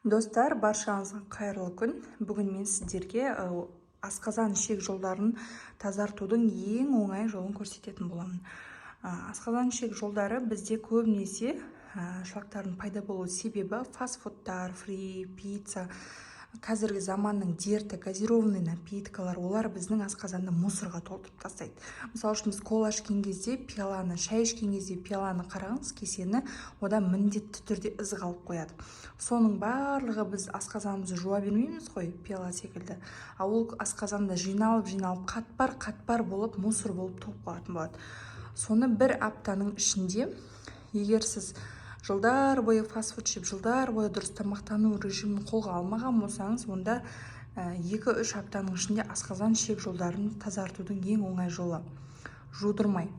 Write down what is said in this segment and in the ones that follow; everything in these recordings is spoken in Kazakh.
Достар, баршаңызға қайырлы күн. Бүгін мен сіздерге асқазан ішек жолдарын тазартудың ең оңай жолын көрсететін боламын. Асқазан ішек жолдары бізде көбінесе шлактардың пайда болу себебі фастфудтар, фри, пицца, қазіргі заманның дерті, газированный напиткалар, олар біздің асқазанды мусорға толтырып тастайды. Мысалы үшін біз кола ішкен кезде пиаланы, шай ішкен кезде пиаланы қараңыз, кесені, одан міндетті түрде із қалып қояды. Соның барлығы біз асқазанымызды жуа бермейміз ғой, пиала секілді. Ал ол асқазанда жиналып, қатпар болып, мусор болып толып қалатын болады. Соны бір аптаның ішінде, егер сіз жылдар бойы фастфуд жеп, жылдар бойы дұрыс тамақтану режимін қолға алмаған болсаңыз, онда 2-3 аптаның ішінде асқазан ішек жолдарын тазартудың ең оңай жолы жудырмай.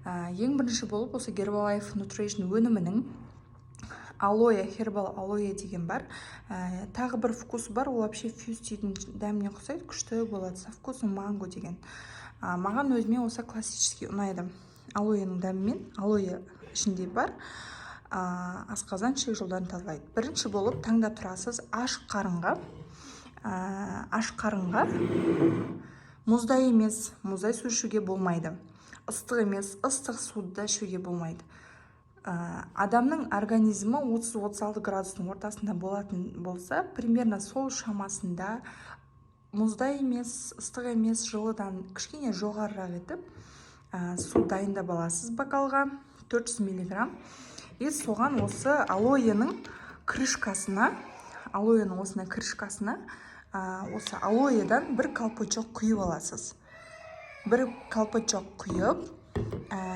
Ең бірінші болып осы Herbalife Nutrition өнімінің алоэ, хербал алоэ деген бар. Тағы бір вкусы бар, ол вообще фьюстидің дәміне ұқсайды, күшті болады, со вкусом манго деген. Маған өзіме осы классический ұнайды. Алоэның дәмімен, алоэ ішінде бар, асқазан ішек жолдарын тазалайды. Бірінші болып таңда тұрасыз, аш қарынға мұздай емес, мұздай су ішуге болмайды. Ыстық емес, ыстық суды ішуге болмайды. Адамның организмі 30-36 градустың ортасында болатын болса, примерно сол шамасында мұздай емес, ыстық емес, жылыдан кішкене жоғарырақ етіп, су дайындап аласыз бокалға 400 мг. И соған осы алоэның крышкасына, осы алоэдан бір колпачок құйып аласыз. Бір колпачок құйып,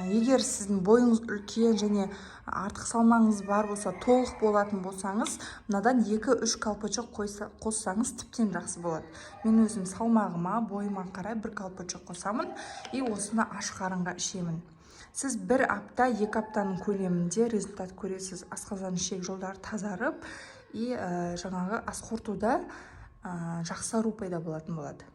егер сіздің бойыңыз үлкен және артық салмағыңыз бар болса, толық болатын болсаңыз, мынадан 2-3 колпачок қоссаңыз тіптен жақсы болады. Мен өзім салмағыма, бойыма қарай бір колпачок қосамын, и осыны аш қарынға ішемін. Сіз бір апта, 2 аптаның көлемінде результат көресіз. Асқазан ішек жолдары тазарып, и жаңағы ас қорытуда жақсару пайда болатын болады.